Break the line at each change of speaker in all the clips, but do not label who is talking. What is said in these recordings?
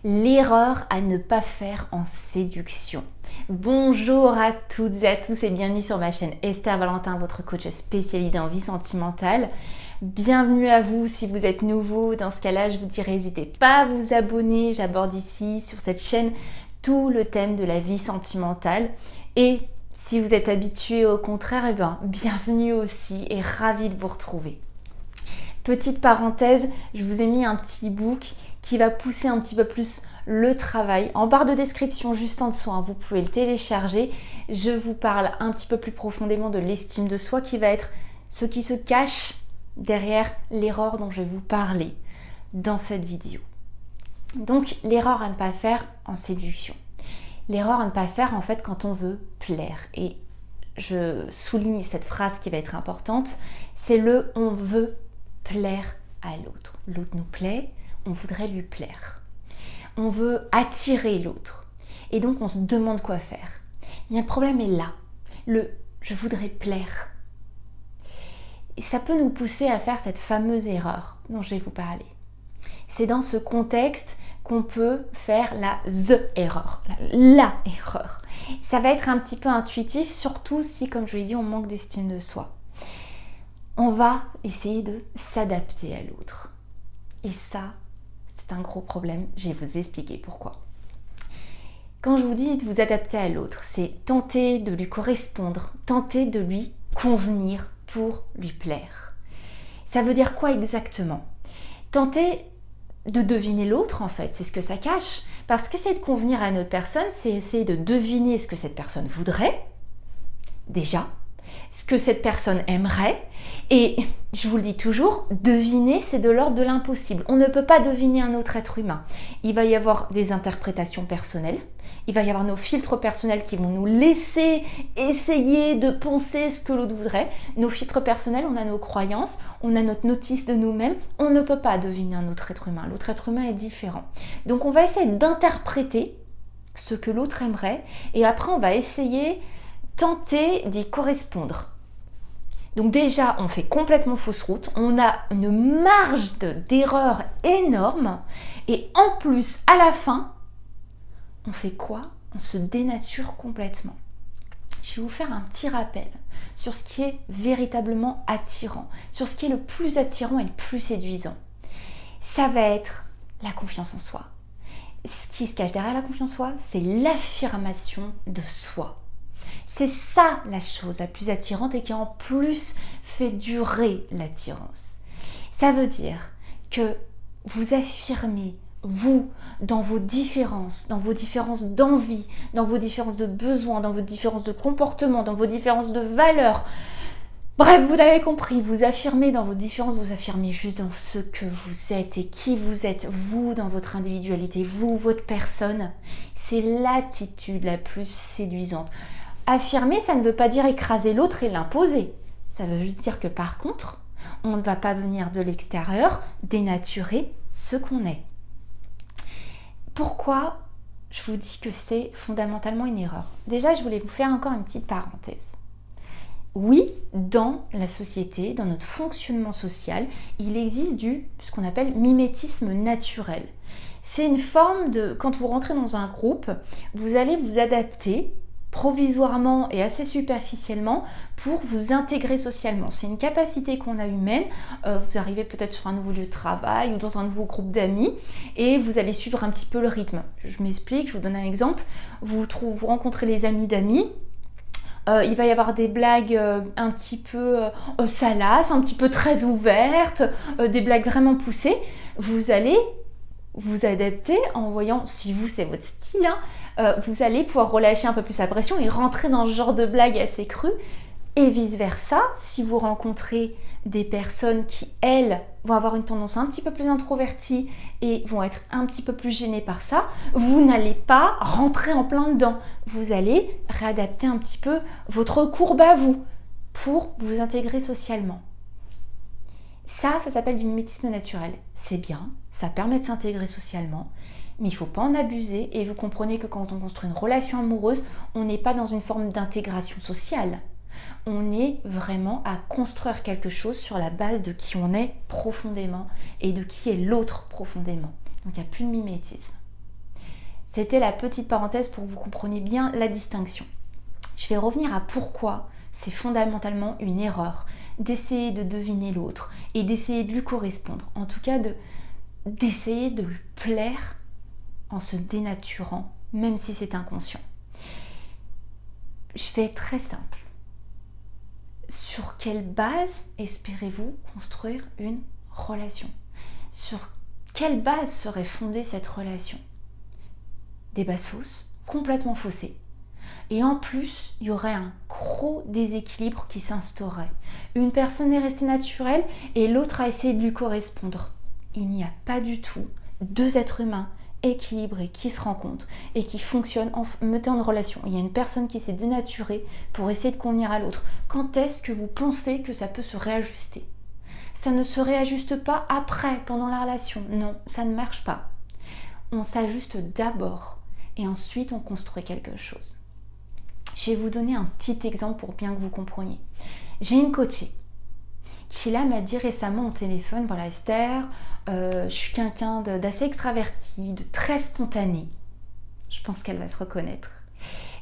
L'erreur à ne pas faire en séduction. Bonjour à toutes et à tous et bienvenue sur ma chaîne Esther Valentin, votre coach spécialisé en vie sentimentale. Bienvenue à vous si vous êtes nouveau. Dans ce cas-là, je vous dirais n'hésitez pas à vous abonner. J'aborde ici sur cette chaîne tout le thème de la vie sentimentale. Et si vous êtes habitué au contraire, bienvenue aussi et ravie de vous retrouver. Petite parenthèse, je vous ai mis un petit e-book qui va pousser un petit peu plus le travail. En barre de description, juste en dessous, vous pouvez le télécharger. Je vous parle un petit peu plus profondément de l'estime de soi qui va être ce qui se cache derrière l'erreur dont je vais vous parler dans cette vidéo. Donc, l'erreur à ne pas faire en séduction. L'erreur à ne pas faire en fait quand on veut plaire. Et je souligne cette phrase qui va être importante, c'est le « on veut plaire à l'autre ». L'autre nous plaît, on voudrait lui plaire. On veut attirer l'autre. Et donc on se demande quoi faire. Bien, le problème est là. Le « je voudrais plaire ». Et ça peut nous pousser à faire cette fameuse erreur dont je vais vous parler. C'est dans ce contexte qu'on peut faire la erreur. La erreur. Ça va être un petit peu intuitif, surtout si, comme je l'ai dit, on manque d'estime de soi. On va essayer de s'adapter à l'autre. Et ça, c'est un gros problème. Je vais vous expliquer pourquoi. Quand je vous dis de vous adapter à l'autre, c'est tenter de lui correspondre, tenter de lui convenir pour lui plaire. Ça veut dire quoi exactement? Tenter de deviner l'autre, en fait, c'est ce que ça cache. Parce qu'essayer de convenir à une autre personne, c'est essayer de deviner ce que cette personne voudrait, déjà, ce que cette personne aimerait, et je vous le dis toujours, deviner, c'est de l'ordre de l'impossible. On ne peut pas deviner un autre être humain. Il va y avoir des interprétations personnelles, il va y avoir nos filtres personnels qui vont nous laisser essayer de penser ce que l'autre voudrait. Nos filtres personnels, on a nos croyances, on a notre notice de nous-mêmes, on ne peut pas deviner un autre être humain. L'autre être humain est différent. Donc on va essayer d'interpréter ce que l'autre aimerait, et après on va essayer tenter d'y correspondre. Donc déjà, on fait complètement fausse route, on a une marge d'erreur énorme, et en plus, à la fin, on fait quoi? On se dénature complètement. Je vais vous faire un petit rappel sur ce qui est véritablement attirant, sur ce qui est le plus attirant et le plus séduisant. Ça va être la confiance en soi. Ce qui se cache derrière la confiance en soi, c'est l'affirmation de soi. C'est ça la chose la plus attirante et qui en plus fait durer l'attirance. Ça veut dire que vous affirmez, vous, dans vos différences d'envie, dans vos différences de besoins, dans vos différences de comportement, dans vos différences de valeurs. Bref, vous l'avez compris, vous affirmez dans vos différences, vous affirmez juste dans ce que vous êtes et qui vous êtes, vous, dans votre individualité, vous, votre personne. C'est l'attitude la plus séduisante. Affirmer, ça ne veut pas dire écraser l'autre et l'imposer. Ça veut juste dire que par contre, on ne va pas venir de l'extérieur dénaturer ce qu'on est. Pourquoi je vous dis que c'est fondamentalement une erreur? Déjà, je voulais vous faire encore une petite parenthèse. Oui, dans la société, dans notre fonctionnement social, il existe ce qu'on appelle mimétisme naturel. C'est une forme de, quand vous rentrez dans un groupe, vous allez vous adapter provisoirement et assez superficiellement pour vous intégrer socialement. C'est une capacité qu'on a humaine. Vous arrivez peut-être sur un nouveau lieu de travail ou dans un nouveau groupe d'amis et vous allez suivre un petit peu le rythme. Je m'explique, je vous donne un exemple. Vous rencontrez les amis d'amis. Il va y avoir des blagues un petit peu salaces, un petit peu très ouvertes, des blagues vraiment poussées. Vous allez vous adapter en voyant, si vous c'est votre style, vous allez pouvoir relâcher un peu plus la pression et rentrer dans ce genre de blague assez crue. Et vice versa, si vous rencontrez des personnes qui, elles, vont avoir une tendance un petit peu plus introvertie et vont être un petit peu plus gênées par ça, vous n'allez pas rentrer en plein dedans. Vous allez réadapter un petit peu votre courbe à vous pour vous intégrer socialement. Ça s'appelle du mimétisme naturel. C'est bien, ça permet de s'intégrer socialement, mais il ne faut pas en abuser et vous comprenez que quand on construit une relation amoureuse, on n'est pas dans une forme d'intégration sociale. On est vraiment à construire quelque chose sur la base de qui on est profondément et de qui est l'autre profondément. Donc il n'y a plus de mimétisme. C'était la petite parenthèse pour que vous compreniez bien la distinction. Je vais revenir à pourquoi c'est fondamentalement une erreur d'essayer de deviner l'autre et d'essayer de lui correspondre. En tout cas, d'essayer de lui plaire en se dénaturant, même si c'est inconscient. Je vais être très simple. Sur quelle base espérez-vous construire une relation? Sur quelle base serait fondée cette relation? Des bases fausses, complètement faussées. Et en plus, il y aurait un gros déséquilibre qui s'instaurerait. Une personne est restée naturelle et l'autre a essayé de lui correspondre. Il n'y a pas du tout deux êtres humains équilibrés qui se rencontrent et qui fonctionnent mettez en relation. Il y a une personne qui s'est dénaturée pour essayer de convenir à l'autre. Quand est-ce que vous pensez que ça peut se réajuster? Ça ne se réajuste pas après, pendant la relation. Non, ça ne marche pas. On s'ajuste d'abord et ensuite on construit quelque chose. Je vais vous donner un petit exemple pour bien que vous compreniez. J'ai une coachée qui là m'a dit récemment au téléphone, voilà Esther, je suis quelqu'un d'assez extraverti, de très spontané. Je pense qu'elle va se reconnaître.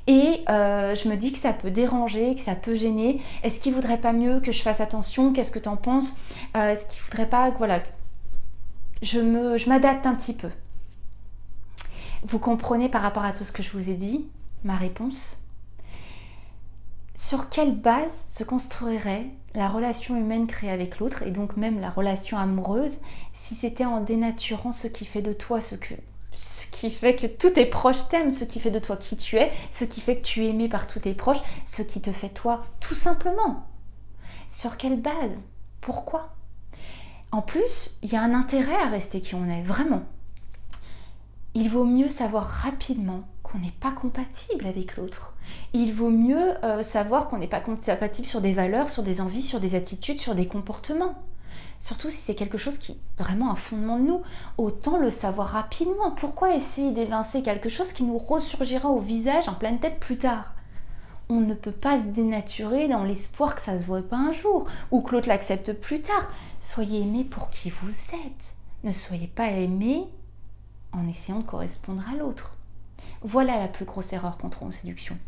Et je me dis que ça peut déranger, que ça peut gêner. Est-ce qu'il ne vaudrait pas mieux que je fasse attention? Qu'est-ce que tu en penses? Est-ce qu'il ne faudrait pas que voilà, je m'adapte un petit peu? Vous comprenez par rapport à tout ce que je vous ai dit, ma réponse? Sur quelle base se construirait la relation humaine créée avec l'autre et donc même la relation amoureuse si c'était en dénaturant ce qui fait de toi ce qui fait que tous tes proches t'aiment, ce qui fait de toi qui tu es, ce qui fait que tu es aimé par tous tes proches, ce qui te fait toi tout simplement. Sur quelle base? Pourquoi? En plus, il y a un intérêt à rester qui on est, vraiment. Il vaut mieux savoir rapidement qu'on n'est pas compatible avec l'autre. Il vaut mieux savoir qu'on n'est pas compatible sur des valeurs, sur des envies, sur des attitudes, sur des comportements. Surtout si c'est quelque chose qui est vraiment un fondement de nous. Autant le savoir rapidement. Pourquoi essayer d'évincer quelque chose qui nous ressurgira au visage en pleine tête plus tard? On ne peut pas se dénaturer dans l'espoir que ça ne se voit pas un jour ou que l'autre l'accepte plus tard. Soyez aimé pour qui vous êtes. Ne soyez pas aimé en essayant de correspondre à l'autre. Voilà la plus grosse erreur qu'on trouve en séduction.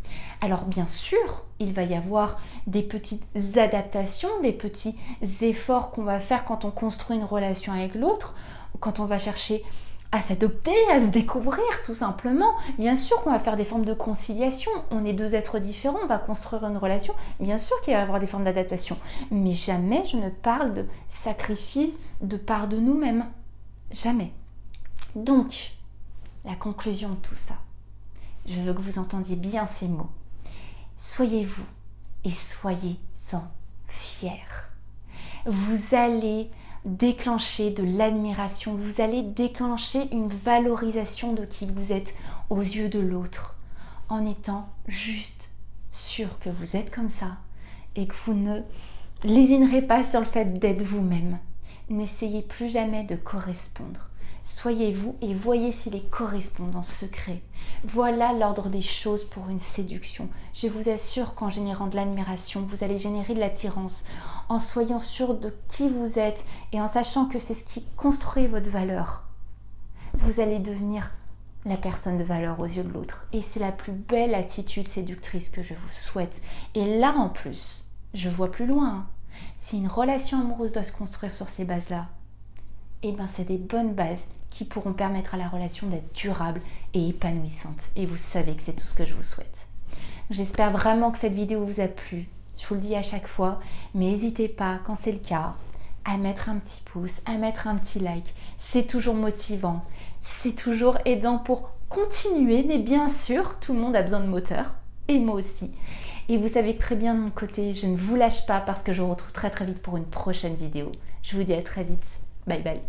Alors bien sûr, il va y avoir des petites adaptations, des petits efforts qu'on va faire quand on construit une relation avec l'autre, quand on va chercher à s'adopter, à se découvrir tout simplement. Bien sûr qu'on va faire des formes de conciliation, on est deux êtres différents, on va construire une relation, bien sûr qu'il va y avoir des formes d'adaptation, mais jamais je ne parle de sacrifice de part de nous-mêmes. Jamais. Donc, la conclusion de tout ça, je veux que vous entendiez bien ces mots. Soyez vous et soyez-en fiers. Vous allez déclencher de l'admiration, vous allez déclencher une valorisation de qui vous êtes aux yeux de l'autre en étant juste sûr que vous êtes comme ça et que vous ne lésinerez pas sur le fait d'être vous-même. N'essayez plus jamais de correspondre. Soyez vous et voyez si les correspondances se créent. Voilà l'ordre des choses pour une séduction. Je vous assure qu'en générant de l'admiration, vous allez générer de l'attirance, en soyant sûr de qui vous êtes et en sachant que c'est ce qui construit votre valeur. Vous allez devenir la personne de valeur aux yeux de l'autre. Et c'est la plus belle attitude séductrice que je vous souhaite. Et là en plus, je vois plus loin. Si une relation amoureuse doit se construire sur ces bases-là, eh bien c'est des bonnes bases qui pourront permettre à la relation d'être durable et épanouissante. Et vous savez que c'est tout ce que je vous souhaite. J'espère vraiment que cette vidéo vous a plu. Je vous le dis à chaque fois, mais n'hésitez pas, quand c'est le cas, à mettre un petit pouce, à mettre un petit like. C'est toujours motivant, c'est toujours aidant pour continuer, mais bien sûr, tout le monde a besoin de moteur, et moi aussi. Et vous savez que très bien de mon côté, je ne vous lâche pas parce que je vous retrouve très très vite pour une prochaine vidéo. Je vous dis à très vite. Bye bye.